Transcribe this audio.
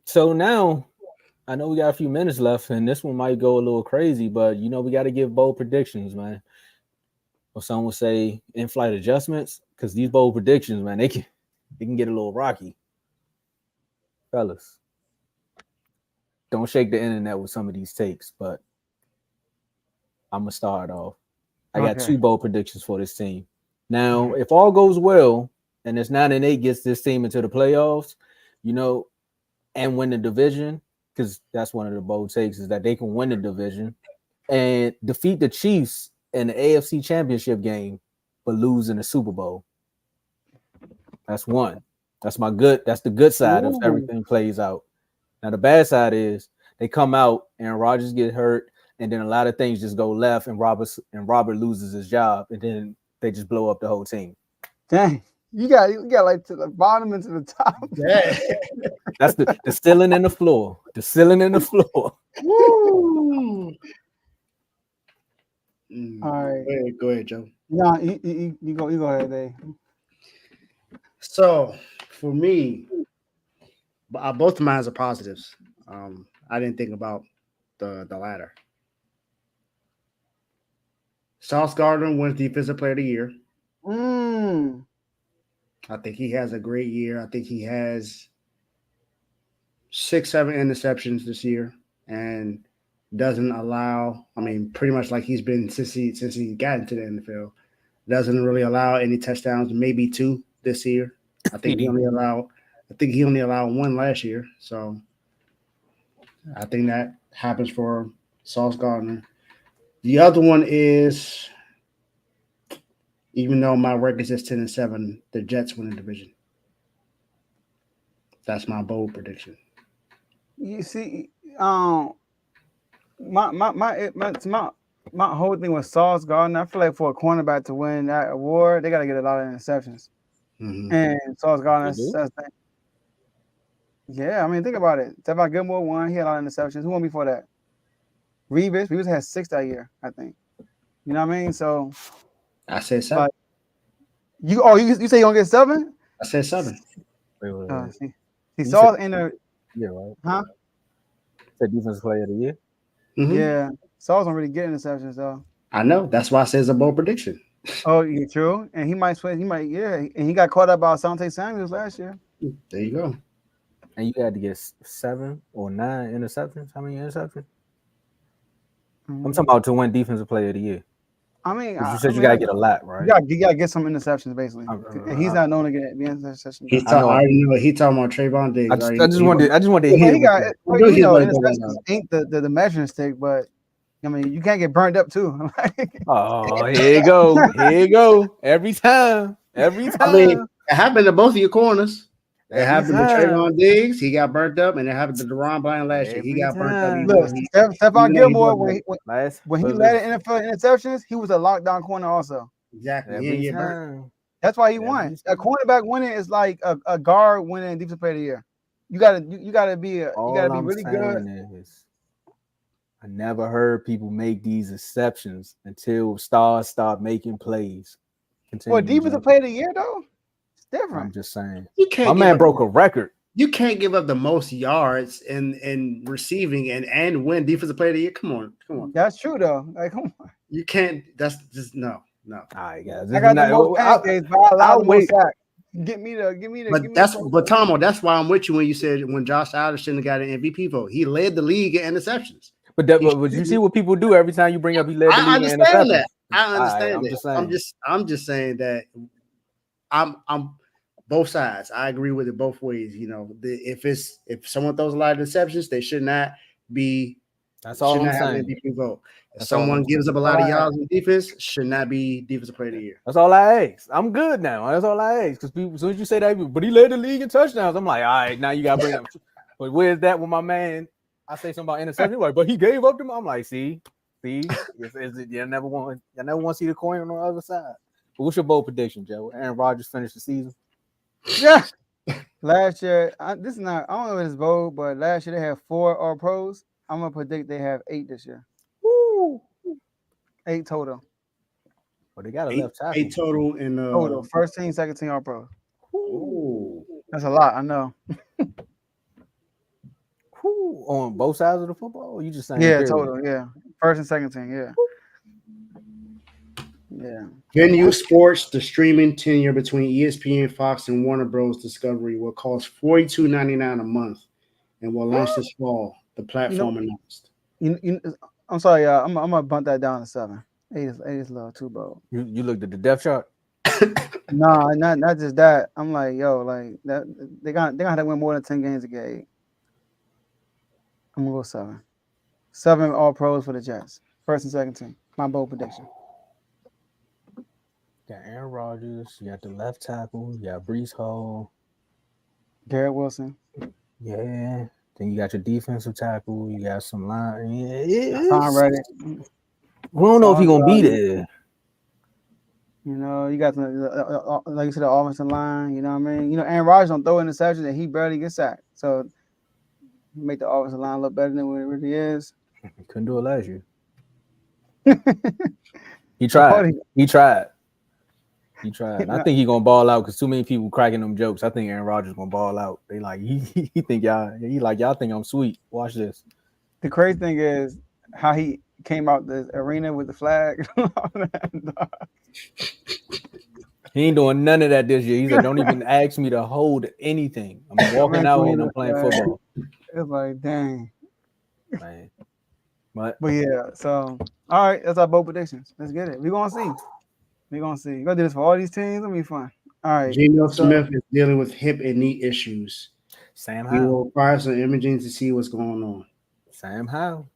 So now I know we got a few minutes left, and this one might go a little crazy, but we got to give bold predictions, man. Or some would say in-flight adjustments, because these bold predictions, man, they can get a little rocky, fellas. Don't shake the internet with some of these takes, but I'm gonna start off. I got Okay. two bold predictions for this team. Now, if all goes well, and this 9-8 gets this team into the playoffs, you know, and win the division, because that's one of the bold takes is that they can win the division and defeat the Chiefs in the AFC Championship game, but lose in the Super Bowl. That's one. That's my good. That's the good side if Ooh. everything plays out. Now the bad side is they come out and Rodgers get hurt, and then a lot of things just go left, and Robert loses his job, and then they just blow up the whole team. Dang. You got like to the bottom and to the top. Yeah. That's the ceiling and the floor. The ceiling and the floor. Woo. All right. Go ahead, Joe. No, you go ahead, Dave. So for me, both of mine are positives. I didn't think about the latter. Sauce Gardner wins Defensive Player of the Year. I think he has a great year. I think he has 6-7 interceptions this year, and doesn't allow. I mean, pretty much like he's been since he got into the NFL. Doesn't really allow any touchdowns. Maybe 2 this year. I think he only allowed 1 last year. So I think that happens for Sauce Gardner. The other one is, even though my record is 10-7, the Jets win the division. That's my bold prediction. You see, my whole thing with Sauce Gardner. I feel like for a cornerback to win that award, they got to get a lot of interceptions. Mm-hmm. And Sauce Gardner, They do? yeah. I mean, think about it. Stephon Gilmore won. He had a lot of interceptions. Who won before that? Revis had 6 that year, I think. You know what I mean? So I said 7. like, you say you gonna get 7? I said 7. See, Sauce in the Yeah, right. huh? Said defensive player of the year. Mm-hmm. Yeah, Sauce don't really get interceptions though. I know. That's why I said it's a bold prediction. Oh, yeah, true. And he might switch. He might, yeah. And he got caught up by Asante Samuels last year. There you go. And you had to get 7 or 9 interceptions. How many interceptions? I'm talking about to win defensive player of the year. I mean, You said you gotta get a lot, right? You gotta get some interceptions basically. And he's not known to get the interceptions. He talking about Trayvon Diggs. I just wanted to hear. He got, interceptions ain't the measuring stick, but I mean, you can't get burned up too. Oh, here you go. Here you go. Every time. I mean, it happened to both of your corners. It happened to Trayvon Diggs. He got burnt up, and it happened to Deron Bland last year. He got burnt up. Look, Stephon Gilmore, when he led the NFL interceptions, he was a lockdown corner also. Exactly. That's why he won. A cornerback winning is like a guard winning defensive player of the year. You gotta be really good. I never heard people make these exceptions until stars start making plays. For defensive player of the year, though, it's different. I'm just saying. My man broke a record. You can't give up the most yards in receiving and win defensive player of the year. Come on. That's true though. Like, come on. You can't. That's just no. All right, guys. I got the most pancakes, but I allowed the most sacks. Give me the. But Tomo, that's why I'm with you when you said when Josh Allen shouldn't have got an MVP vote. He led the league in interceptions. But you see what people do every time you bring up he led the league in interceptions. I understand that. I'm just saying that I'm both sides. I agree with it both ways. You know, if someone throws a lot of interceptions, they should not be. That's all I'm saying. MVP vote. If someone gives up a lot of yards in defense, should not be defensive player of the year. That's all I ask. I'm good now. That's all I ask. Because people, as soon as you say that, but he led the league in touchdowns, I'm like, all right, now you got to bring up. But where's that with my man? I say something about interception, like, but he gave up them. I'm like, see, you never want to see the coin on the other side. But what's your bold prediction, Joe? Aaron Rodgers finished the season. Yeah. Last year, I don't know if it's bold, but last year they had 4 All Pros. I'm gonna predict they have 8 this year. Woo! 8 total. Well, they got a left tackle. 8 total in total. First team, second team All Pro. Ooh. That's a lot, I know. Who on both sides of the football? Or you just saying Yeah, period? total. Yeah, first and second team. Yeah, yeah. Venue Sports, the streaming tenure between ESPN, Fox, and Warner Bros. Discovery will cost $42.99 a month and will launch this fall. The You know, platform announced. you I'm sorry, y'all. I'm gonna bump that down to 7. 8 is a little too bold. You looked at the depth chart. No, not just that. I'm like, yo, like that they gonna have to win more than 10 games to get 8. I'm gonna go 7. 7 all pros for the Jets. First and second team. My bold prediction. Got Aaron Rodgers. You got the left tackle. You got Brees Hall. Garrett Wilson. Yeah. Then you got your defensive tackle. You got some line. Yeah, Tom Reddick. we don't know if he's Sauce gonna be Gardner. there. You know, you got the like you said, the offensive line. You know what I mean? You know, Aaron Rodgers don't throw interceptions and he barely gets sacked. So make the offensive line look better than what it really is. Couldn't do it last year. He Oh, tried. He tried. He tried. I think he's gonna ball out because too many people cracking them jokes. I think Aaron Rodgers gonna ball out. They like he think y'all think I'm sweet. Watch this. The crazy thing is how he came out the arena with the flag. He ain't doing none of that this year. He said, "Don't even ask me to hold anything. I'm walking out here and I'm playing football." It's like, dang. Man. But yeah, so all right, that's our bold predictions. Let's get it. We're gonna see. We're gonna see. We're gonna do this for all these teams. It'll be fun. All right. Geno Smith is dealing with hip and knee issues. Sam He Howell. will require some imaging to see what's going on. Sam Howell.